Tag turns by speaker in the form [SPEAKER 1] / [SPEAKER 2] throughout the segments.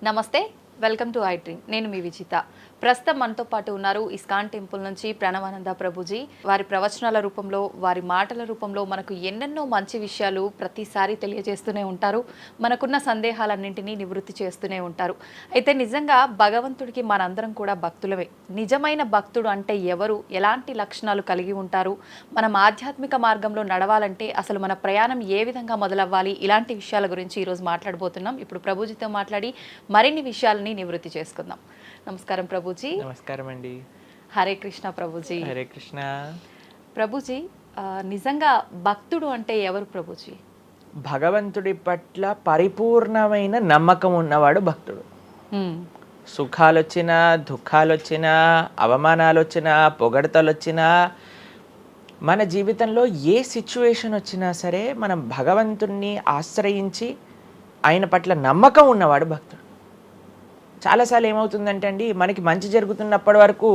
[SPEAKER 1] నమస్తే, welcome to I dream. నేను మీ విజిత. ప్రస్తుతం మనతో పాటు ఉన్నారు ఇస్కాన్ టెంపుల్ నుంచి ప్రణవానంద ప్రభుజీ. వారి ప్రవచనాల రూపంలో, వారి మాటల రూపంలో మనకు ఎన్నెన్నో మంచి విషయాలు ప్రతిసారి తెలియజేస్తూనే ఉంటారు. మనకున్న సందేహాలన్నింటినీ నివృత్తి చేస్తూనే ఉంటారు. అయితే నిజంగా భగవంతుడికి మనందరం కూడా భక్తులమే. నిజమైన భక్తుడు అంటే ఎవరు, ఎలాంటి లక్షణాలు కలిగి ఉంటారు, మనం ఆధ్యాత్మిక మార్గంలో నడవాలంటే అసలు మన ప్రయాణం ఏ విధంగా మొదలవ్వాలి, ఇలాంటి విషయాల గురించి ఈరోజు మాట్లాడబోతున్నాం. ఇప్పుడు ప్రభుజీతో మాట్లాడి మరిన్ని విషయాలని నివృత్తి చేసుకుందాం. నమస్కారం ప్రభుజీ.
[SPEAKER 2] నమస్కారం అండి.
[SPEAKER 1] హరే కృష్ణ ప్రభుజీ.
[SPEAKER 2] హరే కృష్ణ.
[SPEAKER 1] ప్రభుజీ, నిజంగా భక్తుడు అంటే ఎవరు ప్రభుజీ?
[SPEAKER 2] భగవంతుడి పట్ల పరిపూర్ణమైన నమ్మకం ఉన్నవాడు భక్తుడు. సుఖాలు వచ్చినా, దుఃఖాలు వచ్చినా, అవమానాలు వచ్చినా, పొగడతలు వచ్చినా, మన జీవితంలో ఏ సిచ్యువేషన్ వచ్చినా సరే మనం భగవంతుణ్ణి ఆశ్రయించి ఆయన పట్ల నమ్మకం ఉన్నవాడు భక్తుడు. చాలాసార్లు ఏమవుతుందంటే అండి, మనకి మంచి జరుగుతున్నప్పటి వరకు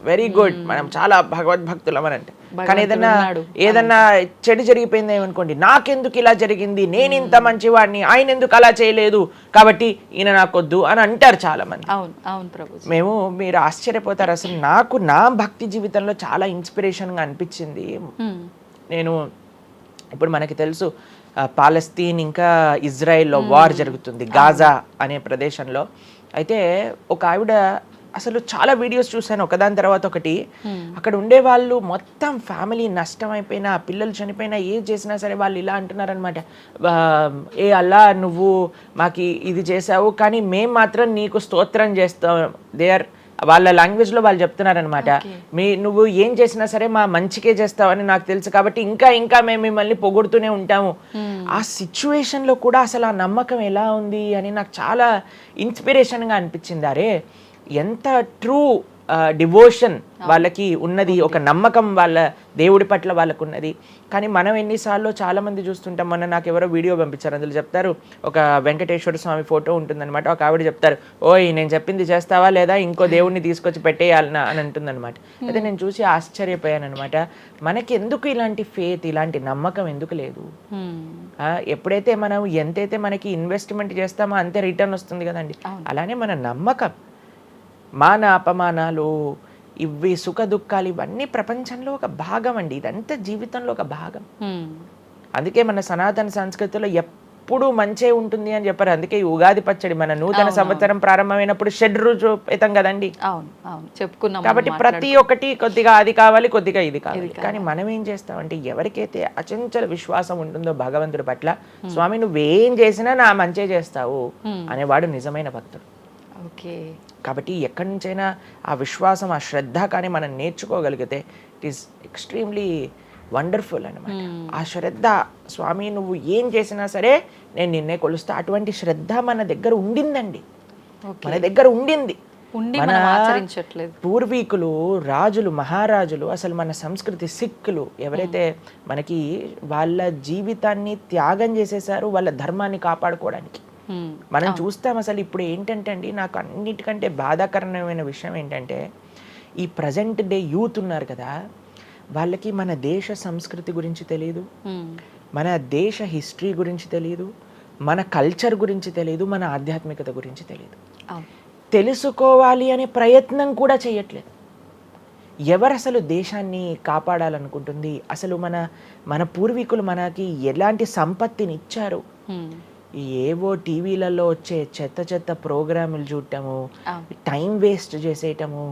[SPEAKER 2] వెరీ గుడ్, మనం చాలా భగవద్భక్తులం అని అంటే, కానీ ఏదన్నా చెడు జరిగిపోయింది ఏమనుకోండి, నాకెందుకు ఇలా జరిగింది, నేను ఇంత మంచివాడిని, ఆయన ఎందుకు అలా చేయలేదు, కాబట్టి ఈయన నాకొద్దు అని అంటారు చాలా మంది. మేము మీరు ఆశ్చర్యపోతారు, అసలు నాకు నా భక్తి జీవితంలో చాలా ఇన్స్పిరేషన్గా అనిపించింది. నేను ఇప్పుడు మనకి తెలుసు పాలస్తీన్ ఇంకా ఇజ్రాయెల్లో వార్ జరుగుతుంది, గాజా అనే ప్రదేశంలో. అయితే ఒక ఆవిడ, అసలు చాలా వీడియోస్ చూశాను ఒకదాని తర్వాత ఒకటి, అక్కడ ఉండే వాళ్ళు మొత్తం ఫ్యామిలీ నష్టం అయిపోయినా, పిల్లలు చనిపోయినా, ఏం చేసినా సరే వాళ్ళు ఇలా అంటున్నారనమాట, ఏ అల్లా నువ్వు మాకు ఇది చేసావు కానీ మేము మాత్రం నీకు స్తోత్రం చేస్తాం. దే ఆర్ వాళ్ళ లాంగ్వేజ్లో వాళ్ళు చెప్తున్నారనమాట, నువ్వు ఏం చేసినా సరే మా మంచికే చేస్తావని నాకు తెలుసు, కాబట్టి ఇంకా ఇంకా మేము మిమ్మల్ని పొగుడుతూనే ఉంటాము. ఆ సిచ్యువేషన్లో కూడా అసలు ఆ నమ్మకం ఎలా ఉంది అని నాకు చాలా ఇన్స్పిరేషన్గా అనిపించింది. అరే ఎంత ట్రూ డివోషన్ వాళ్ళకి ఉన్నది, ఒక నమ్మకం వాళ్ళ దేవుడి పట్ల వాళ్ళకు ఉన్నది. కానీ మనం ఎన్నిసార్లు చాలామంది చూస్తుంటాం. మొన్న నాకు ఎవరో వీడియో పంపించారు, అందులో చెప్తారు, ఒక వెంకటేశ్వర స్వామి ఫోటో ఉంటుందన్నమాట, ఒక ఆవిడ చెప్తారు, ఓయ్ నేను చెప్పింది చేస్తావా లేదా, ఇంకో దేవుడిని తీసుకొచ్చి పెట్టేయాలనా అని అంటుందన్నమాట. అయితే నేను చూసి ఆశ్చర్యపోయాను అనమాట, మనకి ఎందుకు ఇలాంటి ఫేత్, ఇలాంటి నమ్మకం ఎందుకు లేదు? ఎప్పుడైతే మనం ఎంతైతే మనకి ఇన్వెస్ట్మెంట్ చేస్తామో అంతే రిటర్న్ వస్తుంది కదండి. అలానే మన నమ్మకం, మాన అపమానాలు, ఇవి సుఖ దుఃఖాలు, ఇవన్నీ ప్రపంచంలో ఒక భాగం అండి. ఇదంతా జీవితంలో ఒక భాగం. అందుకే మన సనాతన సంస్కృతిలో ఎప్పుడు మంచే ఉంటుంది అని చెప్పారు. అందుకే ఈ ఉగాది పచ్చడి, మన నూతన సంవత్సరం ప్రారంభమైనప్పుడు షడ్రుచుపేతం కదండి,
[SPEAKER 1] చెప్పుకున్నాం.
[SPEAKER 2] కాబట్టి ప్రతి ఒక్కటి కొద్దిగా అది కావాలి, కొద్దిగా ఇది కావాలి. కానీ మనం ఏం చేస్తామంటే, ఎవరికైతే అచంచల విశ్వాసం ఉంటుందో భగవంతుడి పట్ల, స్వామి నువ్వేం చేసినా నా మంచే చేస్తావు అనేవాడు నిజమైన భక్తుడు. కాబట్టి ఎక్కడి నుంచైనా ఆ విశ్వాసం, ఆ శ్రద్ధ కానీ మనం నేర్చుకోగలిగితే ఇట్ ఈస్ ఎక్స్ట్రీమ్లీ వండర్ఫుల్ అనమాట. ఆ శ్రద్ధ, స్వామి నువ్వు ఏం చేసినా సరే నేను నిన్నే కొలుస్తా, అటువంటి శ్రద్ధ మన దగ్గర ఉండిందండి, మన దగ్గర ఉండింది. మన పూర్వీకులు, రాజులు, మహారాజులు, అసలు మన సంస్కృతి, సిక్కులు ఎవరైతే మనకి వాళ్ళ జీవితాన్ని త్యాగం చేసేసారు వాళ్ళ ధర్మాన్ని కాపాడుకోవడానికి. మనం చూస్తాం. అసలు ఇప్పుడు ఏంటంటే అండి, నాకు అన్నిటికంటే బాధాకరమైన విషయం ఏంటంటే, ఈ ప్రజెంట్ డే యూత్ ఉన్నారు కదా, వాళ్ళకి మన దేశ సంస్కృతి గురించి తెలియదు, మన దేశ హిస్టరీ గురించి తెలియదు, మన కల్చర్ గురించి తెలియదు, మన ఆధ్యాత్మికత గురించి తెలియదు. తెలుసుకోవాలి అనే ప్రయత్నం కూడా చేయట్లేదు. ఎవరు అసలు దేశాన్ని కాపాడాలనుకుంటుంది? అసలు మన పూర్వీకులు మనకి ఎలాంటి సంపత్తిని ఇచ్చారు? ఏవో టీవీలలో వచ్చే చెత్త ప్రోగ్రాములు చూడటము, టైం వేస్ట్ చేసేయటము.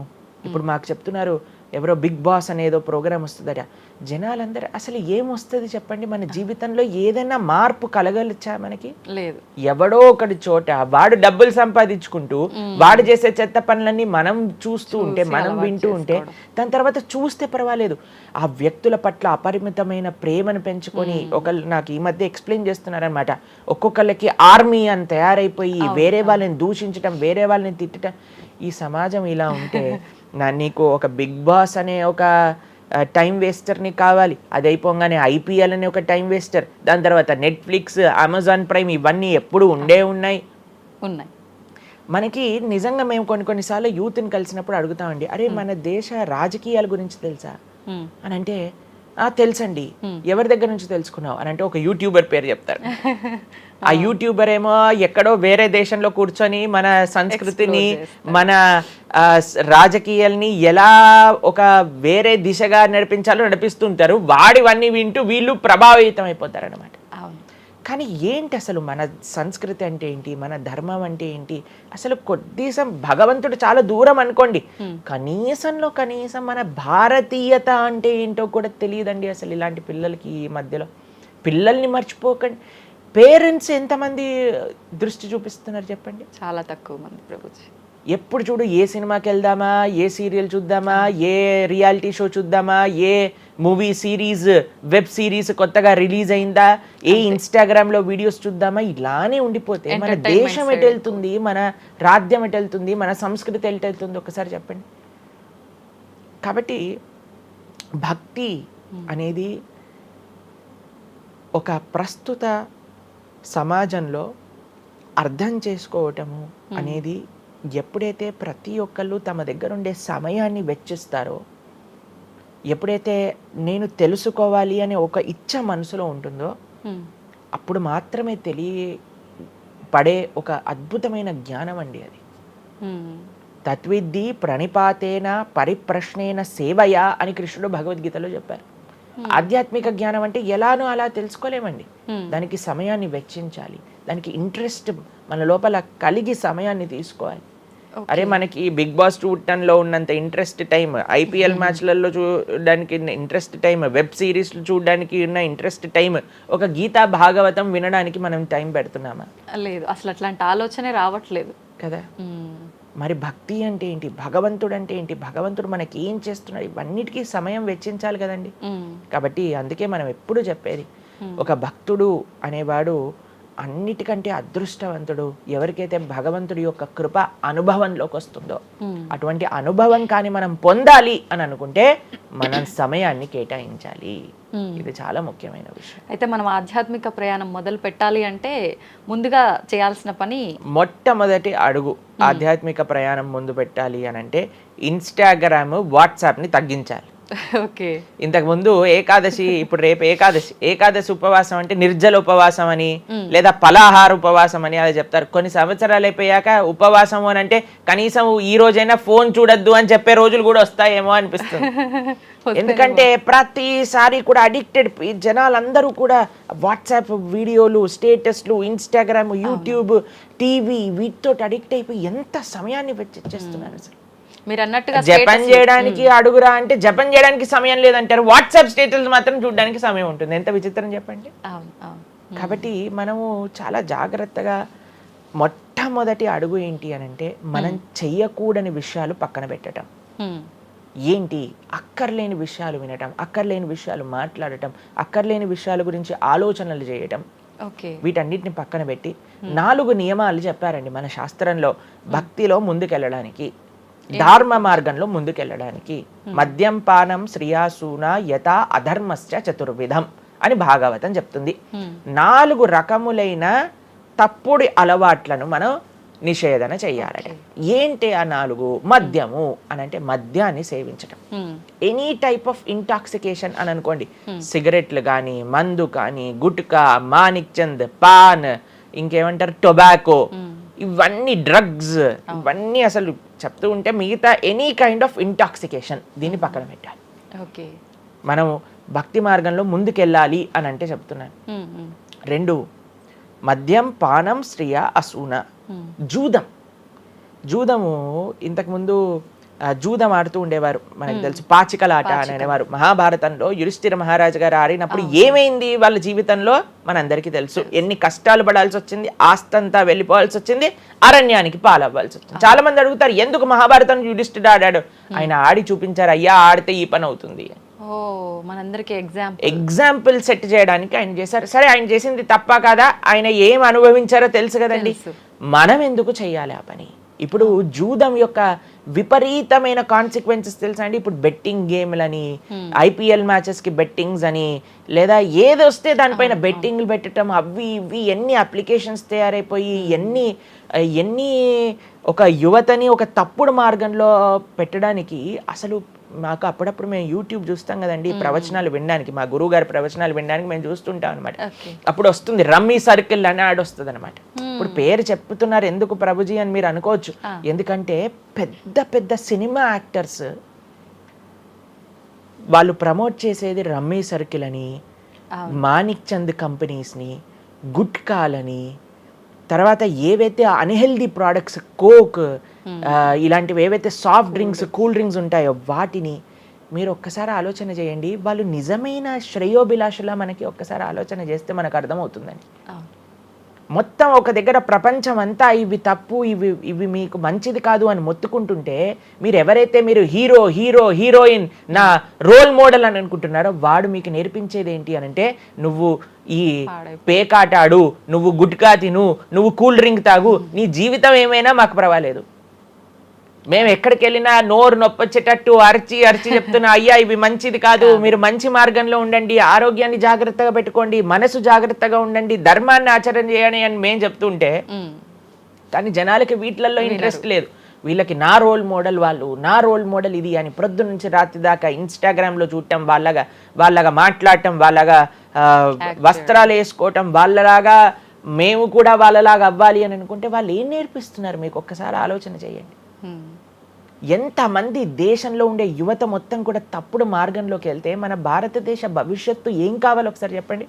[SPEAKER 2] ఇప్పుడు మాకు చెప్తున్నారు, ఎవరో బిగ్ బాస్ అనేదో ప్రోగ్రామ్ వస్తుందట. జనాలందరూ అసలు ఏమొస్తుంది చెప్పండి? మన జీవితంలో ఏదైనా మార్పు కలగలచ్చా? మనకి లేదు. ఎవడో ఒకటి చోట వాడు డబ్బులు సంపాదించుకుంటూ వాడు చేసే చెత్త పనులన్నీ మనం చూస్తూ ఉంటే, మనం వింటూ ఉంటే, దాని తర్వాత చూస్తే పర్వాలేదు, ఆ వ్యక్తుల పట్ల అపరిమితమైన ప్రేమను పెంచుకొని, ఒకళ్ళు నాకు ఈ మధ్య ఎక్స్ప్లెయిన్ చేస్తున్నారనమాట, ఒక్కొక్కళ్ళకి ఆర్మీ అని తయారైపోయి వేరే వాళ్ళని దూషించటం, వేరే వాళ్ళని తిట్టడం. ఈ సమాజం ఇలా ఉంటే నీకు ఒక బిగ్ బాస్ అనే ఒక టైం వేస్టర్ని కావాలి, అది అయిపోగానే ఐపీఎల్ అనే ఒక టైం వేస్టర్, దాని తర్వాత నెట్ఫ్లిక్స్, అమెజాన్ ప్రైమ్, ఇవన్నీ ఎప్పుడు ఉన్నాయి. మనకి నిజంగా మేము కొన్నిసార్లు యూత్ని కలిసినప్పుడు అడుగుతామండి, అరే మన దేశ రాజకీయాల గురించి తెలుసా అని అంటే, తెలుసండి. ఎవరి దగ్గర నుంచి తెలుసుకున్నావు అని అంటే ఒక యూట్యూబర్ పేరు చెప్తారు. ఆ యూట్యూబర్ ఏమో ఎక్కడో వేరే దేశంలో కూర్చొని మన సంస్కృతిని మన రాజకీయాల్ని ఎలా ఒక వేరే దిశగా నడిపించాలో నడిపిస్తుంటారు. వాడివన్నీ వింటూ వీళ్ళు ప్రభావితం అయిపోతారు అనమాట. కానీ ఏంటి అసలు మన సంస్కృతి అంటే ఏంటి, మన ధర్మం అంటే ఏంటి, అసలు కొద్దిసం భగవంతుడు చాలా దూరం అనుకోండి, కనీసంలో కనీసం మన భారతీయత అంటే ఏంటో కూడా తెలియదండి అసలు ఇలాంటి పిల్లలకి. ఈ మధ్యలో పిల్లల్ని మర్చిపోకండి. పేరెంట్స్ ఎంతమంది దృష్టి చూపిస్తున్నారు చెప్పండి?
[SPEAKER 1] చాలా తక్కువ మంది ప్రభుజీ.
[SPEAKER 2] ఎప్పుడు చూడు ఏ సినిమాకి వెళ్దామా, ఏ సీరియల్ చూద్దామా, ఏ రియాలిటీ షో చూద్దామా, ఏ మూవీ సిరీస్ వెబ్ సిరీస్ కొత్తగా రిలీజ్ అయిందా, ఏ ఇన్స్టాగ్రామ్లో వీడియోస్ చూద్దామా, ఇలానే ఉండిపోతే మన దేశం ఎటు వెళ్తుంది, మన రాజ్యం ఎటు వెళ్తుంది, మన సంస్కృతి ఎటు వెళ్తుంది ఒకసారి చెప్పండి. కాబట్టి భక్తి అనేది ఒక ప్రస్తుత సమాజంలో అర్థం చేసుకోవటము అనేది ఎప్పుడైతే ప్రతి ఒక్కళ్ళు తమ దగ్గర ఉండే సమయాన్ని వెచ్చిస్తారో, ఎప్పుడైతే నేను తెలుసుకోవాలి అనే ఒక ఇచ్చ మనసులో ఉంటుందో అప్పుడు మాత్రమే తెలియపడే ఒక అద్భుతమైన జ్ఞానం అండి అది. తత్విద్ధి ప్రణిపాతేన పరిప్రశ్నేన సేవయా అని కృష్ణుడు భగవద్గీతలో చెప్పారు. ఆధ్యాత్మిక జ్ఞానం అంటే ఎలానో అలా తెలుసుకోలేమండి. దానికి సమయాన్ని వెచ్చించాలి, దానికి ఇంట్రెస్ట్ మన లోపల కలిగి సమయాన్ని తీసుకోవాలి. అరే మనకి బిగ్ బాస్ చూడటంలో ఉన్నంత ఇంట్రెస్ట్ టైం, ఐపీఎల్ మ్యాచ్లలో చూడడానికి ఇంట్రెస్ట్ టైం, వెబ్ సిరీస్లు చూడడానికి ఉన్న ఇంట్రెస్ట్ టైం, ఒక గీతా భాగవతం వినడానికి మనం టైం పెడుతున్నామా?
[SPEAKER 1] లేదు, అసలు అట్లాంటి ఆలోచనే రావట్లేదు
[SPEAKER 2] కదా. మరి భక్తి అంటే ఏంటి, భగవంతుడు అంటే ఏంటి, భగవంతుడు మనకి ఏం చేస్తున్నాడు, ఇవన్నిటికీ సమయం వెచ్చించాలి కదండి. కాబట్టి అందుకే మనం ఎప్పుడు చెప్పేది, ఒక భక్తుడు అనేవాడు అన్నిటికంటే అదృష్టవంతుడు ఎవరికైతే భగవంతుడి యొక్క కృప అనుభవంలోకి వస్తుందో. అటువంటి అనుభవం కానీ మనం పొందాలి అని అనుకుంటే మనం సమయాన్ని కేటాయించాలి. ఇది చాలా ముఖ్యమైన విషయం.
[SPEAKER 1] అయితే మనం ఆధ్యాత్మిక ప్రయాణం మొదలు పెట్టాలి అంటే ముందుగా చేయాల్సిన పని,
[SPEAKER 2] మొట్టమొదటి అడుగు ఆధ్యాత్మిక ప్రయాణం ముందు పెట్టాలి అని అంటే ఇన్స్టాగ్రామ్, వాట్సాప్ని తగ్గించాలి.
[SPEAKER 1] ఓకే.
[SPEAKER 2] ఇంతకు ముందు ఏకాదశి, ఇప్పుడు రేపు ఏకాదశి ఉపవాసం అంటే నిర్జల ఉపవాసం అని లేదా పలాహార ఉపవాసం అని అలా చెప్తారు. కొన్ని సంవత్సరాలు అయిపోయాక ఉపవాసం అని అంటే కనీసం ఈ రోజైనా ఫోన్ చూడొద్దు అని చెప్పే రోజులు కూడా వస్తాయేమో అనిపిస్తుంది. ఎందుకంటే ప్రతిసారి కూడా అడిక్టెడ్ జనాలందరూ కూడా వాట్సాప్ వీడియోలు, స్టేటస్లు, ఇన్స్టాగ్రామ్, యూట్యూబ్, టీవీ వీటితో అడిక్ట్ అయిపోయి ఎంత సమయాన్ని వెచ్చిస్తున్నారు. అసలు
[SPEAKER 1] మీరు అన్నట్టుగా
[SPEAKER 2] జపం చేయడానికి అడుగురా అంటే జపం చేయడానికి సమయం లేదంటారు, వాట్సాప్ స్టేటస్ మాత్రం చూడడానికి సమయం ఉంటుంది. ఎంత విచిత్రం చెప్పండి. కాబట్టి మనము చాలా జాగ్రత్తగా మొట్టమొదటి అడుగు ఏంటి అని అంటే మనం చెయ్యకూడని విషయాలు పక్కన పెట్టడం. ఏంటి? అక్కర్లేని విషయాలు వినటం, అక్కర్లేని విషయాలు మాట్లాడటం, అక్కర్లేని విషయాల గురించి ఆలోచనలు చేయటం. వీటన్నిటిని పక్కన పెట్టి 4 నియమాలు చెప్పారండి మన శాస్త్రంలో భక్తిలో ముందుకెళ్ళడానికి, ధర్మ మార్గంలో ముందుకెళ్ళడానికి. మద్యం పానం శ్రియాసూన యథా అధర్మశ్చ చతుర్విధం అని భాగవతం చెప్తుంది. 4 రకములైన తప్పుడు అలవాట్లను మనం నిషేధన చెయ్యాలట. ఏంటి ఆ 4? మద్యము అని అంటే మద్యాన్ని సేవించటం, ఎనీ టైప్ ఆఫ్ ఇంటాక్సికేషన్ అని అనుకోండి, సిగరెట్లు కానీ, మందు కానీ, గుట్కా, మానిక్ చంద్, పాన్, ఇంకేమంటారు టొబాకో, ఇవన్నీ డ్రగ్స్, ఇవన్నీ అసలు చెప్తూ ఉంటే మిగతా ఎనీ కైండ్ ఆఫ్ ఇంటాక్సికేషన్ దీన్ని పక్కన పెట్టాలి.
[SPEAKER 1] ఓకే.
[SPEAKER 2] మనం భక్తి మార్గంలో ముందుకెళ్ళాలి అని అంటే చెప్తున్నాను. 2 మద్యం పానం శ్రియ అసూన. జూదము ఇంతకుముందు జూదం ఆడుతూ ఉండేవారు, మనకు తెలుసు పాచికలాట అని అనేవారు. మహాభారతంలో యుధిష్ఠిర మహారాజు గారు ఆడినప్పుడు ఏమైంది వాళ్ళ జీవితంలో మనందరికీ తెలుసు. ఎన్ని కష్టాలు పడాల్సి వచ్చింది, ఆస్తంతా వెళ్ళిపోవాల్సి వచ్చింది, అరణ్యానికి పాలవ్వాల్సి వచ్చింది. చాలా మంది అడుగుతారు ఎందుకు మహాభారతం యుధిష్ఠిరుడు ఆడాడు. ఆయన ఆడి చూపించారు, అయ్యా ఆడితే ఈ పని అవుతుంది. ఎగ్జాంపుల్ సెట్ చేయడానికి ఆయన చేశారు. సరే ఆయన చేసింది తప్ప కాదా, ఆయన ఏం అనుభవించారో తెలుసు కదండి. మనం ఎందుకు చెయ్యాలి ఆ పని? ఇప్పుడు జూదం యొక్క విపరీతమైన కాన్సిక్వెన్సెస్ తెలుసా అండి. ఇప్పుడు బెట్టింగ్ గేమ్లని, ఐపీఎల్ మ్యాచెస్ కి బెట్టింగ్స్ అని, లేదా ఏది వస్తే దానిపైన బెట్టింగ్లు పెట్టడం, అవి ఇవి ఎన్ని అప్లికేషన్స్ తయారైపోయి ఎన్ని ఒక యువతని ఒక తప్పుడు మార్గంలో పెట్టడానికి అసలు మాకు అప్పుడప్పుడు మేము యూట్యూబ్ చూస్తాం కదండి ప్రవచనాలు వినడానికి, మా గురువు గారి ప్రవచనాలు వినడానికి మేము చూస్తుంటాం అనమాట. అప్పుడు వస్తుంది రమ్మీ సర్కిల్ అని యాడ్ వస్తుంది అనమాట. ఇప్పుడు పేరు చెప్తున్నారు ఎందుకు ప్రభుజీ అని మీరు అనుకోవచ్చు. ఎందుకంటే పెద్ద పెద్ద సినిమా యాక్టర్స్ వాళ్ళు ప్రమోట్ చేసేది రమ్మీ సర్కిల్ అని, మాణిక్ చంద్ కంపెనీస్ని, గుట్కాలని, తర్వాత ఏవైతే అన్హెల్దీ ప్రోడక్ట్స్ కోక్ ఇలాంటివి ఏవైతే సాఫ్ట్ డ్రింక్స్ కూల్ డ్రింక్స్ ఉంటాయో వాటిని మీరు ఒక్కసారి ఆలోచన చేయండి. వాళ్ళు నిజమైన శ్రేయోభిలాషులా మనకి ఒక్కసారి ఆలోచన చేస్తే మనకు అర్థమవుతుందని. మొత్తం ఒక దగ్గర ప్రపంచం అంతా ఇవి తప్పు, ఇవి మీకు మంచిది కాదు అని మొత్తుకుంటుంటే మీరు ఎవరైతే మీరు హీరోయిన్ నా రోల్ మోడల్ అని అనుకుంటున్నారో వాడు మీకు నేర్పించేది ఏంటి అని అంటే, నువ్వు ఈ పేకాట ఆడు, నువ్వు గుట్కా తిను, నువ్వు కూల్ డ్రింక్ తాగు, నీ జీవితం ఏమైనా మాకు పర్వాలేదు. మేము ఎక్కడికి వెళ్ళినా నోరు నొప్పొచ్చేటట్టు అరిచి చెప్తున్నా, అయ్యా ఇవి మంచిది కాదు, మీరు మంచి మార్గంలో ఉండండి, ఆరోగ్యాన్ని జాగ్రత్తగా పెట్టుకోండి, మనసు జాగ్రత్తగా ఉండండి, ధర్మాన్ని ఆచరణ చేయండి అని మేము చెప్తుంటే, కానీ జనాలకి వీటిలలో ఇంట్రెస్ట్ లేదు. వీళ్ళకి నా రోల్ మోడల్ వాళ్ళు, నా రోల్ మోడల్ ఇది అని ప్రొద్దు నుంచి రాత్రి దాకా ఇన్స్టాగ్రామ్లో చూడటం, వాళ్ళగా మాట్లాడటం, వాళ్ళగా వస్త్రాలు వేసుకోవటం, వాళ్ళలాగా మేము కూడా వాళ్ళలాగా అవ్వాలి అని అనుకుంటే వాళ్ళు ఏం నేర్పిస్తున్నారు మీకు ఒక్కసారి ఆలోచన చేయండి. ఎంతమంది దేశంలో ఉండే యువత మొత్తం కూడా తప్పుడు మార్గంలోకి వెళ్తే మన భారతదేశ భవిష్యత్తు ఏం కావాలో ఒకసారి చెప్పండి.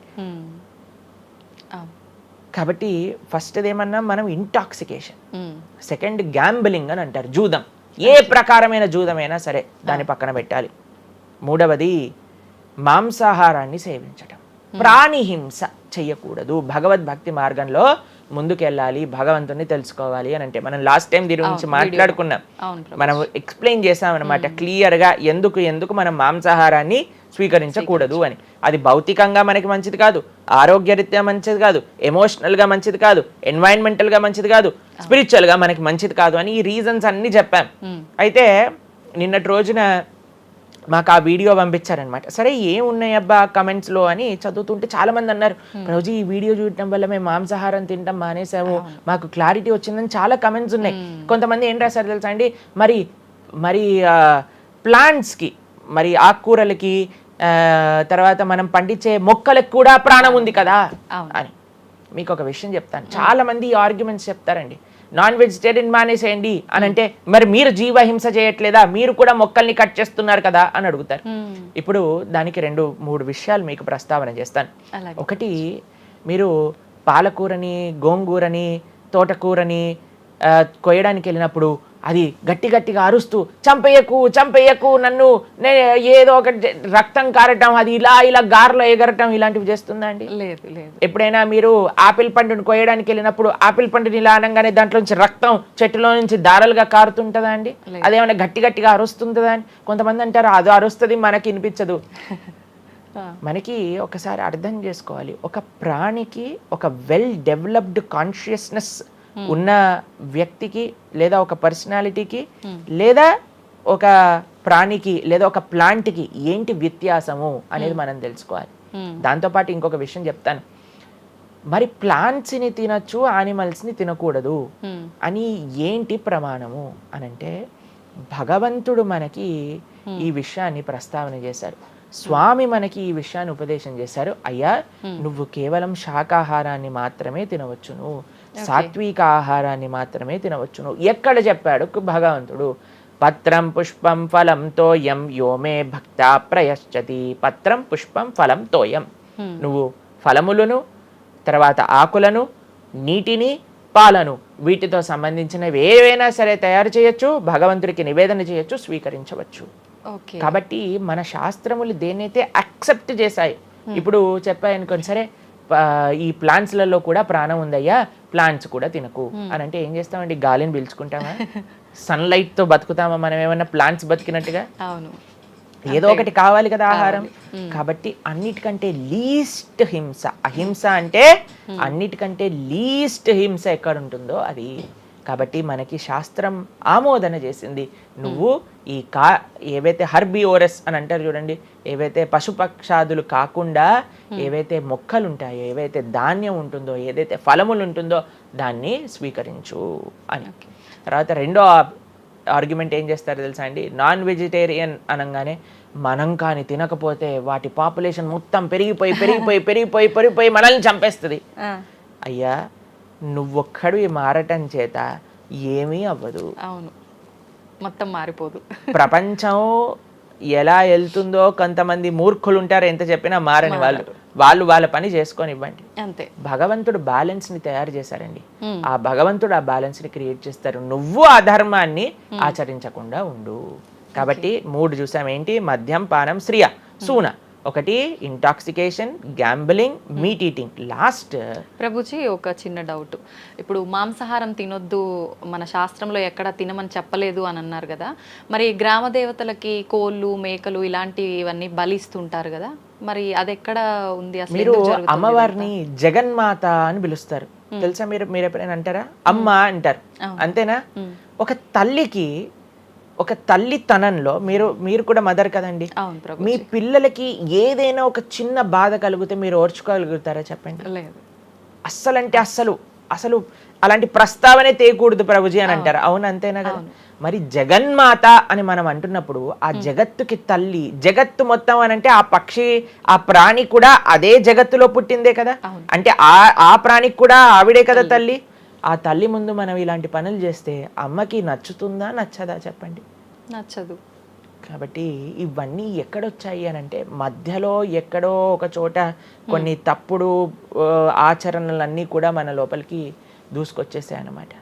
[SPEAKER 2] కాబట్టి ఫస్ట్ ఏమన్నా మనం ఇంటాక్సికేషన్, సెకండ్ గ్యాంబ్లింగ్ అని అంటారు, జూదం, ఏ ప్రకారమైన జూదమైనా సరే దాన్ని పక్కన పెట్టాలి. మూడవది మాంసాహారాన్ని సేవించటం, ప్రాణిహింస చెయ్యకూడదు, భగవద్భక్తి మార్గంలో ముందుకెళ్ళాలి, భగవంతుని తెలుసుకోవాలి అని అంటే మనం లాస్ట్ టైం దీని గురించి మాట్లాడుకున్నాం, మనం ఎక్స్ప్లెయిన్ చేసాం అనమాట క్లియర్గా ఎందుకు మనం మాంసాహారాన్ని స్వీకరించకూడదు అని. అది భౌతికంగా మనకి మంచిది కాదు, ఆరోగ్యరీత్యా మంచిది కాదు, ఎమోషనల్గా మంచిది కాదు, ఎన్వైరన్మెంటల్గా మంచిది కాదు, స్పిరిచువల్గా మనకి మంచిది కాదు అని ఈ రీజన్స్ అన్ని చెప్పాం. అయితే నిన్నటి రోజున మాకు ఆ వీడియో పంపించారనమాట. సరే ఏమున్నాయి అబ్బా కమెంట్స్లో అని చదువుతుంటే చాలా మంది అన్నారు, రోజు ఈ వీడియో చూడటం వల్ల మేము మాంసాహారం తినటం మానేసాము, మాకు క్లారిటీ వచ్చిందని చాలా కమెంట్స్ ఉన్నాయి. కొంతమంది ఏం రాశారు తెలుసా అండి, మరి ప్లాంట్స్కి, మరి ఆకుకూరలకి, తర్వాత మనం పండించే మొక్కలకు కూడా ప్రాణం ఉంది కదా అని. మీకు ఒక విషయం చెప్తాను, చాలా మంది ఈ ఆర్గ్యుమెంట్స్ చెప్తారండి, నాన్ వెజిటేరియన్ మానేసేయండి అని అంటే, మరి మీరు జీవహింస చేయట్లేదా, మీరు కూడా మొక్కల్ని కట్ చేస్తున్నారు కదా అని అడుగుతారు. ఇప్పుడు దానికి 2-3 విషయాలు మీకు ప్రస్తావన చేస్తాను. ఒకటి, మీరు పాలకూరని, గోంగూరని, తోటకూరని కొయ్యడానికి వెళ్ళినప్పుడు అది గట్టిగా అరుస్తూ చంపేయకు నన్ను, ఏదో ఒక రక్తం కారటం, అది ఇలా గార్లో ఎగరటం, ఇలాంటివి చేస్తుందా అండి?
[SPEAKER 1] లేదు.
[SPEAKER 2] ఎప్పుడైనా మీరు ఆపిల్ పండుని కొయ్యడానికి వెళ్ళినప్పుడు ఆపిల్ పండుని ఇలా అనగానే దాంట్లో నుంచి రక్తం చెట్టులో నుంచి దారాలుగా కారుతుంటుందా అండి? అదేమైనా గట్టిగా అరుస్తుందా అని కొంతమంది అంటారు, అది అరుస్తుంది మనకి వినిపించదు. మనకి ఒకసారి అర్థం చేసుకోవాలి, ఒక ప్రాణికి, ఒక వెల్ డెవలప్డ్ కాన్షియస్నెస్ ఉన్న వ్యక్తికి, లేదా ఒక పర్సనాలిటీకి, లేదా ఒక ప్రాణికి, లేదా ఒక ప్లాంట్కి ఏంటి వ్యత్యాసము అనేది మనం తెలుసుకోవాలి. దాంతోపాటు ఇంకొక విషయం చెప్తాను, మరి ప్లాంట్స్ని తినచ్చు, యానిమల్స్ని తినకూడదు అని ఏంటి ప్రమాణము అనంటే, భగవంతుడు మనకి ఈ విషయాన్ని ప్రస్తావన చేశారు, స్వామి మనకి ఈ విషయాన్ని ఉపదేశం చేశారు. అయ్యా, నువ్వు కేవలం శాకాహారాన్ని మాత్రమే తినవచ్చును, సాత్విక ఆహారాన్ని మాత్రమే తినవచ్చును. ఎక్కడ చెప్పాడు భగవంతుడు? పత్రం పుష్పం ఫలం తోయం యోమే భక్తా ప్రయశ్చతి. పత్రం పుష్పం ఫలం తోయం, నువ్వు ఫలములను, తర్వాత ఆకులను, నీటిని, పాలను, వీటితో సంబంధించినవి ఏవైనా సరే తయారు చేయొచ్చు, భగవంతుడికి నివేదన చేయొచ్చు, స్వీకరించవచ్చు. కాబట్టి మన శాస్త్రములు దేన్నైతే యాక్సెప్ట్ చేశాయి, ఇప్పుడు చెప్పాయనుకోండి, సరే ఈ ప్లాంట్స్లలో కూడా ప్రాణం ఉందయ్యా, ప్లాంట్స్ కూడా తినకు అని అంటే ఏం చేస్తామండి? గాలిని పీల్చుకుంటామా? సన్లైట్ తో బతుకుతామా మనం ఏమన్నా ప్లాంట్స్ బతికినట్టుగా? ఏదో ఒకటి కావాలి కదా ఆహారం. కాబట్టి అన్నిటికంటే లీస్ట్ హింస, అహింస అంటే అన్నిటికంటే లీస్ట్ హింస ఎక్కడ ఉంటుందో అది. కాబట్టి మనకి శాస్త్రం ఆమోదన చేసింది, నువ్వు ఈ ఏవైతే హర్బివోరస్ అని అంటారు చూడండి, ఏవైతే పశుపక్షాదులు కాకుండా ఏవైతే మొక్కలు ఉంటాయో, ఏవైతే ధాన్యం ఉంటుందో, ఏదైతే ఫలములు ఉంటుందో దాన్ని స్వీకరించు అని. తర్వాత రెండో ఆర్గ్యుమెంట్ ఏం చేస్తారు తెలుసా అండి, నాన్ వెజిటేరియన్ అనగానే మనం కానీ తినకపోతే వాటి పాపులేషన్ మొత్తం పెరిగిపోయి పెరిగిపోయి పెరిగిపోయి పెరిగిపోయి మనల్ని చంపేస్తుంది. అయ్యా నువ్వొక్కడు మారటం చేత ఏమీ అవ్వదు.
[SPEAKER 1] అవును, మొత్తం మారిపోదు.
[SPEAKER 2] ప్రపంచం ఎలా వెళ్తుందో కొంతమంది మూర్ఖులు ఉంటారు, ఎంత చెప్పినా మారని వాళ్ళు వాళ్ళ పని చేసుకొని ఇవ్వండి.
[SPEAKER 1] అంతే.
[SPEAKER 2] భగవంతుడు బ్యాలెన్స్ ని తయారు చేశారండి. ఆ భగవంతుడు ఆ బ్యాలెన్స్ ని క్రియేట్ చేస్తారు. నువ్వు ఆ ధర్మాన్ని ఆచరించకుండా ఉండు. కాబట్టి 3 చూసాం. ఏంటి? మద్యం, పానం, శ్రియ, సూన. ఒకటి intoxication, gambling, meet eating. Last
[SPEAKER 1] Prabhuji ఒక చిన్న డౌట్. ఇప్పుడు మాంసాహారం తినొద్దు, మన శాస్త్రంలో ఎక్కడ తినమని చెప్పలేదు అని అన్నారు కదా, మరి గ్రామ దేవతలకి కోళ్ళు, మేకలు ఇలాంటివన్నీ బలిస్తుంటారు కదా, మరి అది ఎక్కడ ఉంది అసలు?
[SPEAKER 2] మీరు అమ్మవారిని జగన్మాత అని పిలుస్తారు తెలుసా? మీరు ఎప్పుడైనా అంటారా? అమ్మ అంటారు, అంతేనా? ఒక తల్లికి, ఒక తల్లితనంలో మీరు కూడా మదర్ కదండి, మీ పిల్లలకి ఏదైనా ఒక చిన్న బాధ కలిగితే మీరు ఓర్చుకోగలుగుతారా చెప్పండి?
[SPEAKER 1] లేదు.
[SPEAKER 2] అస్సలంటే అసలు అలాంటి ప్రస్తావనే తేయకూడదు ప్రభుజీ అని అంటారు. అవును, అంతేనా కదా? మరి జగన్మాత అని మనం అంటున్నప్పుడు ఆ జగత్తుకి తల్లి, జగత్తు మొత్తం అని అంటే ఆ పక్షి, ఆ ప్రాణి కూడా అదే జగత్తులో పుట్టిందే కదా, అంటే ఆ ప్రాణికి కూడా ఆవిడే కదా తల్లి. ఆ తల్లి ముందు మనం ఇలాంటి పనులు చేస్తే అమ్మకి నచ్చుతుందా నచ్చదా చెప్పండి?
[SPEAKER 1] నచ్చదు.
[SPEAKER 2] కాబట్టి ఇవన్నీ ఎక్కడొచ్చాయి అని అంటే మధ్యలో ఎక్కడో ఒక చోట కొన్ని తప్పుడు ఆచరణలన్నీ కూడా మన లోపలికి దూసుకొచ్చేసాయి అన్నమాట.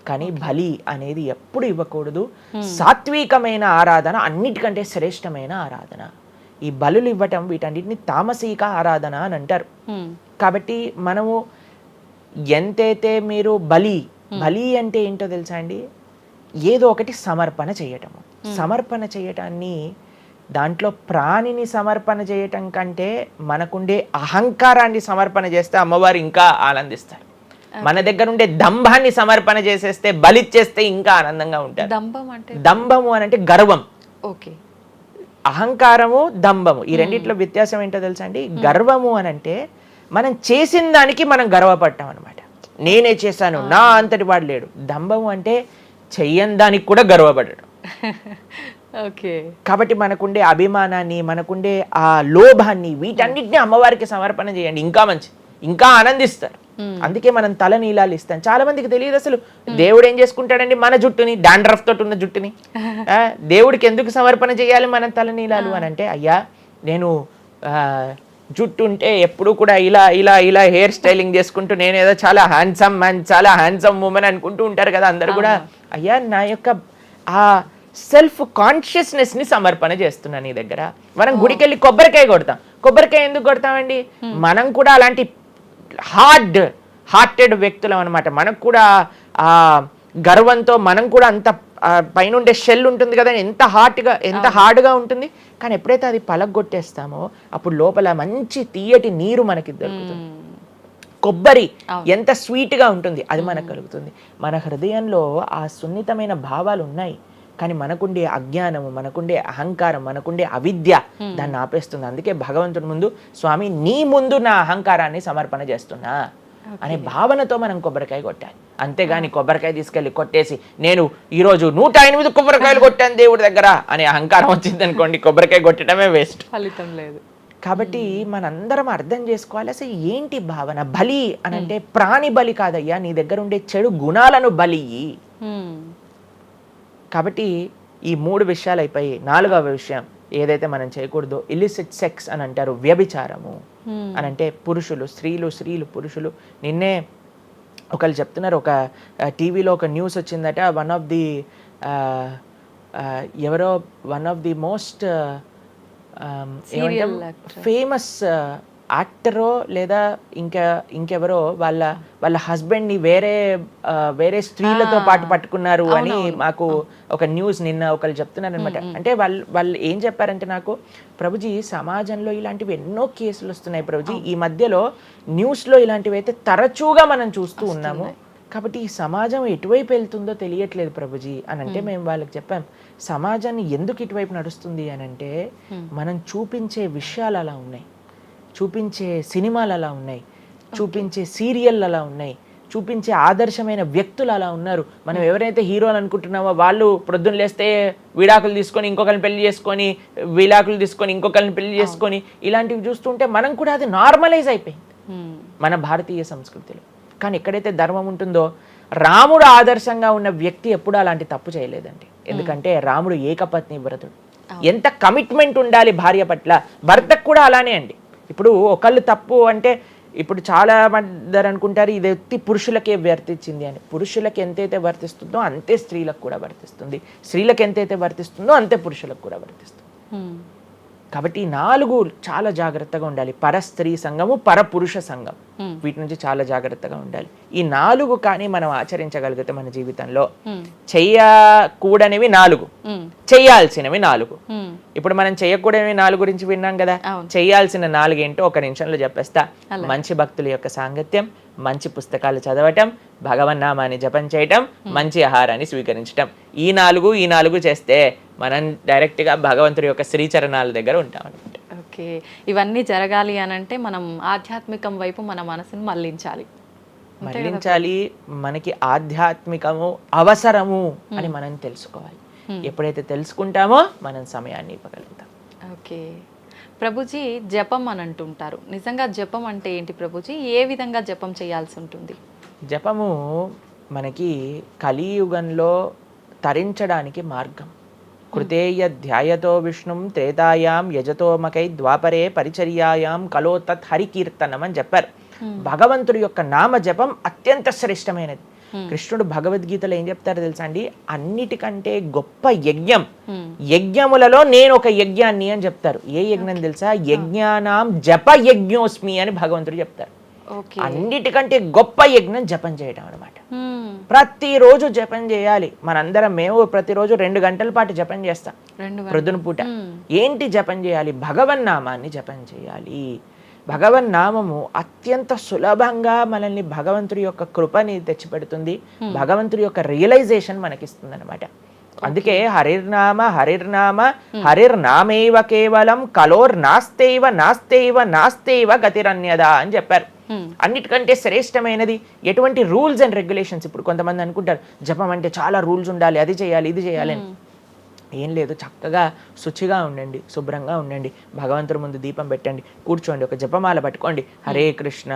[SPEAKER 2] కానీ బలి అనేది ఎప్పుడు ఇవ్వకూడదు. సాత్వికమైన ఆరాధన అన్నిటికంటే శ్రేష్టమైన ఆరాధన. ఈ బలులు ఇవ్వటం వీటన్నిటిని తామసిక ఆరాధన అని అంటారు. కాబట్టి మనము ఎంతైతే మీరు బలి అంటే ఏంటో తెలుసా అండి? ఏదో ఒకటి సమర్పణ చేయటము. సమర్పణ చేయటాన్ని, దాంట్లో ప్రాణిని సమర్పణ చేయటం కంటే మనకుండే అహంకారాన్ని సమర్పణ చేస్తే అమ్మవారు ఇంకా ఆనందిస్తారు. మన దగ్గర ఉండే దంభాన్ని సమర్పణ చేసేస్తే, బలిచ్చేస్తే ఇంకా ఆనందంగా ఉంటారు. దంభము అని అంటే గర్వం.
[SPEAKER 1] ఓకే.
[SPEAKER 2] అహంకారము, దంభము, ఈ రెండిట్లో వ్యత్యాసం ఏంటో తెలుసా అండి? గర్వము అని అంటే మనం చేసిన దానికి మనం గర్వపడటం అనమాట. నేనే చేశాను, నా అంతటి వాడు లేడు. దంభము అంటే చెయ్యని దానికి కూడా గర్వపడడం.
[SPEAKER 1] ఓకే.
[SPEAKER 2] కాబట్టి మనకుండే అభిమానాన్ని, మనకుండే ఆ లోభాన్ని, వీటన్నిటిని అమ్మవారికి సమర్పణ చేయండి, ఇంకా మంచి, ఇంకా ఆనందిస్తారు. అందుకే మనం తల నీలాలు ఇస్తాం. చాలా మందికి తెలియదు అసలు దేవుడు ఏం చేసుకుంటాడండి మన జుట్టుని, డాండ్రఫ్ తోటి ఉన్న జుట్టుని. దేవుడికి ఎందుకు సమర్పణ చేయాలి మనం తల నీలాలు అని అంటే, అయ్యా నేను జుట్టు ఉంటే ఎప్పుడు కూడా ఇలా ఇలా ఇలా హెయిర్ స్టైలింగ్ చేసుకుంటూ నేనేదో చాలా హ్యాండ్సమ్ మ్యాన్, చాలా హ్యాండ్సమ్ ఉమెన్ అనుకుంటూ ఉంటారు కదా అందరు కూడా. అయ్యా నా యొక్క ఆ సెల్ఫ్ కాన్షియస్నెస్ ని సమర్పణ చేస్తున్నా నీ దగ్గర. మనం గుడికి వెళ్ళి కొబ్బరికాయ కొడతాం. కొబ్బరికాయ ఎందుకు కొడతామండి? మనం కూడా అలాంటి హార్టెడ్ వ్యక్తులం అనమాట. మనకు కూడా ఆ గర్వంతో మనం కూడా అంత పైనుండే షెల్ ఉంటుంది కదా, ఎంత హార్డ్గా ఉంటుంది. కానీ ఎప్పుడైతే అది పలగొట్టేస్తామో అప్పుడు లోపల మంచి తీయటి నీరు మనకి దొరుకుతుంది. కొబ్బరి ఎంత స్వీట్గా ఉంటుంది, అది మనకు కలుగుతుంది. మన హృదయంలో ఆ సున్నితమైన భావాలు ఉన్నాయి, కానీ మనకుండే అజ్ఞానము, మనకుండే అహంకారం, మనకుండే అవిద్య దాన్ని ఆపేస్తుంది. అందుకే భగవంతుడి ముందు, స్వామి నీ ముందు నా అహంకారాన్ని సమర్పణ చేస్తున్నా అనే భావనతో మనం కొబ్బరికాయ కొట్టాలి. అంతేగాని కొబ్బరికాయ తీసుకెళ్లి కొట్టేసి నేను ఈరోజు 108 కొబ్బరికాయలు కొట్టాను దేవుడి దగ్గర అనే అహంకారం వచ్చింది అనుకోండి, కొబ్బరికాయ కొట్టడమే వేస్ట్,
[SPEAKER 1] ఫలితం లేదు.
[SPEAKER 2] కాబట్టి మనందరం అర్థం చేసుకోవాలి అసలు ఏంటి భావన. బలి అని అంటే ప్రాణి బలి కాదయ్యా, నీ దగ్గర ఉండే చెడు గుణాలను బలి. కాబట్టి ఈ 3 విషయాలు అయిపోయి 4వ విషయం ఏదైతే మనం చేయకూడదో ఇలిసిట్ సెక్స్ అని అంటారు, వ్యభిచారము అని అంటే పురుషులు స్త్రీలు పురుషులు. నిన్నే ఒకళ్ళు చెప్తున్నారు, ఒక టీవీలో ఒక న్యూస్ వచ్చిందట, one of the most famous యాక్టరో లేదా ఇంకెవరో వాళ్ళ హస్బెండ్ని వేరే స్త్రీలతో పాటు పట్టుకున్నారు అని మాకు ఒక న్యూస్ నిన్న ఒకళ్ళు చెప్తున్నారు అనమాట. అంటే వాళ్ళు ఏం చెప్పారంటే నాకు, ప్రభుజీ సమాజంలో ఇలాంటివి ఎన్నో కేసులు వస్తున్నాయి ప్రభుజీ, ఈ మధ్యలో న్యూస్లో ఇలాంటివి అయితే తరచుగా మనం చూస్తూ ఉన్నాము. కాబట్టి ఈ సమాజం ఎటువైపు వెళ్తుందో తెలియట్లేదు ప్రభుజీ అని అంటే మేము వాళ్ళకి చెప్పాం, సమాజాన్ని ఎందుకు ఇటువైపు నడుస్తుంది అని అంటే మనం చూపించే విషయాలు అలా ఉన్నాయి, చూపించే సినిమాలు అలా ఉన్నాయి, చూపించే సీరియల్ అలా ఉన్నాయి, చూపించే ఆదర్శమైన వ్యక్తులు అలా ఉన్నారు. మనం ఎవరైతే హీరోలు అనుకుంటున్నామో వాళ్ళు ప్రొద్దున లేస్తే విడాకులు తీసుకొని ఇంకొకరిని పెళ్లి చేసుకొని, విడాకులు తీసుకొని ఇంకొకరిని పెళ్లి చేసుకొని, ఇలాంటివి చూస్తుంటే మనం కూడా అది నార్మలైజ్ అయిపోయింది మన భారతీయ సంస్కృతిలో. కానీ ఎక్కడైతే ధర్మం ఉంటుందో, రాముడు ఆదర్శంగా ఉన్న వ్యక్తి ఎప్పుడూ అలాంటి తప్పు చేయలేదండి. ఎందుకంటే రాముడు ఏకపత్ని వ్రతుడు. ఎంత కమిట్మెంట్ ఉండాలి భార్య పట్ల, భర్తకు కూడా అలానే అండి. ఇప్పుడు ఒకళ్ళు తప్పు అంటే, ఇప్పుడు చాలా మంది అనుకుంటారు ఇది ఎత్తి పురుషులకే వర్తించింది అని. పురుషులకు ఎంతైతే వర్తిస్తుందో అంతే స్త్రీలకు కూడా వర్తిస్తుంది, స్త్రీలకు ఎంతైతే వర్తిస్తుందో అంతే పురుషులకు కూడా వర్తిస్తుంది. కాబట్టి ఈ 4 చాలా జాగ్రత్తగా ఉండాలి. పరస్త్రీ సంఘము, పరపురుష సంఘం, వీటి నుంచి చాలా జాగ్రత్తగా ఉండాలి. ఈ 4 కానీ మనం ఆచరించగలిగితే మన జీవితంలో, చెయ్యకూడనివి 4, చెయ్యాల్సినవి 4. ఇప్పుడు మనం చెయ్యకూడనివి 4 గురించి విన్నాం కదా. చెయ్యాల్సిన 4 ఏంటో ఒక నిమిషంలో చెప్పేస్తా. మంచి భక్తుల యొక్క సాంగత్యం, మంచి పుస్తకాలు చదవటం, భగవన్నామాన్ని జపం చేయటం, మంచి ఆహారాన్ని స్వీకరించటం. ఈ 4 చేస్తే మనం డైరెక్ట్గా భగవంతుడి యొక్క శ్రీచరణాల దగ్గర ఉంటాం అనమాట.
[SPEAKER 1] ఓకే, ఇవన్నీ జరగాలి అని అంటే మనం ఆధ్యాత్మికం వైపు మన మనసును మళ్ళించాలి.
[SPEAKER 2] మనకి ఆధ్యాత్మికము అవసరము అని మనం తెలుసుకోవాలి. ఎప్పుడైతే తెలుసుకుంటామో మనం సమయాన్ని ఇవ్వగలుగుతాం.
[SPEAKER 1] ఓకే ప్రభుజీ, జపం అని అంటుంటారు. నిజంగా జపం అంటే ఏంటి ప్రభుజీ? ఏ విధంగా జపం చేయాల్సి ఉంటుంది?
[SPEAKER 2] జపము మనకి కలియుగంలో తరించడానికి మార్గం. కృతేయ ధ్యాయతో విష్ణుం త్రేతాయాం యజతోమకై ద్వాపరే పరిచర్యాయాం కలో తత్ హరికీర్తనం అని చెప్పారు. భగవంతుడి యొక్క నామ జపం అత్యంత శ్రేష్టమైనది. కృష్ణుడు భగవద్గీతలో ఏం చెప్తారో తెలుసా అండి? అన్నిటికంటే గొప్ప యజ్ఞం, యజ్ఞములలో నేను ఒక యజ్ఞాన్ని అని చెప్తారు. ఏ యజ్ఞం తెలుసా? యజ్ఞానాం జప యజ్ఞోస్మి అని భగవంతుడు చెప్తారు. అన్నిటికంటే గొప్ప యజ్ఞం జపం చేయడం అనమాట. ప్రతిరోజు జపం చేయాలి. మనందరం మేము ప్రతిరోజు 2 గంటల పాటు జపం చేస్తాం ప్రొద్దున పూట. ఏంటి జపం చేయాలి? భగవన్నామాన్ని జపం చేయాలి. భగవన్నామము అత్యంత సులభంగా మనల్ని భగవంతుడి యొక్క కృపని తెచ్చిపెడుతుంది, భగవంతుడి యొక్క రియలైజేషన్ మనకిస్తుంది అనమాట. అందుకే హరిర్నామ హరిర్నామ హరిర్నామేవ కేవలం కలోర్ నాస్తేవ గతిరన్యద అని చెప్పారు. అన్నిటికంటే శ్రేష్టమైనది ఎటువంటి రూల్స్ అండ్ రెగ్యులేషన్స్. ఇప్పుడు కొంతమంది అనుకుంటారు జపం అంటే చాలా రూల్స్ ఉండాలి, అది చేయాలి ఇది చేయాలి అని. ఏం లేదు, చక్కగా శుచిగా ఉండండి, శుభ్రంగా ఉండండి, భగవంతుడి ముందు దీపం పెట్టండి, కూర్చోండి, ఒక జపమాల పట్టుకోండి. హరే కృష్ణ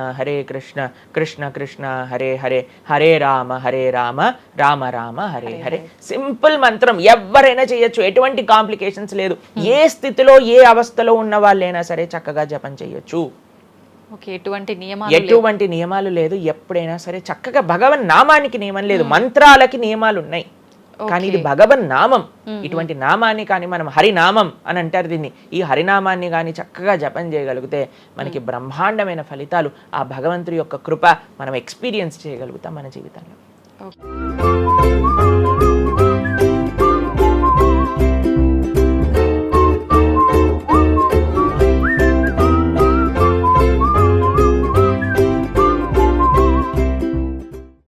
[SPEAKER 2] కృష్ణ కృష్ణ హరే హరే, హరే రామ రామ రామ హరే హరే. సింపుల్ మంత్రం, ఎవరైనా చేయొచ్చు, ఎటువంటి కాంప్లికేషన్స్ లేదు. ఏ స్థితిలో ఏ అవస్థలో ఉన్న వాళ్ళైనా సరే చక్కగా జపం చేయొచ్చు. ఎటువంటి నియమాలు లేదు. ఎప్పుడైనా సరే చక్కగా భగవన్ నామానికి నియమం లేదు, మంత్రాలకి నియమాలు ఉన్నాయి, కానీ ఇది భగవన్ నామం. ఇటువంటి నామాన్ని కానీ మనం హరినామం అని అంటారు దీన్ని. ఈ హరినామాన్ని కానీ చక్కగా జపం చేయగలిగితే మనకి బ్రహ్మాండమైన ఫలితాలు, ఆ భగవంతుడి యొక్క కృప మనం ఎక్స్పీరియన్స్ చేయగలుగుతాం మన జీవితంలో.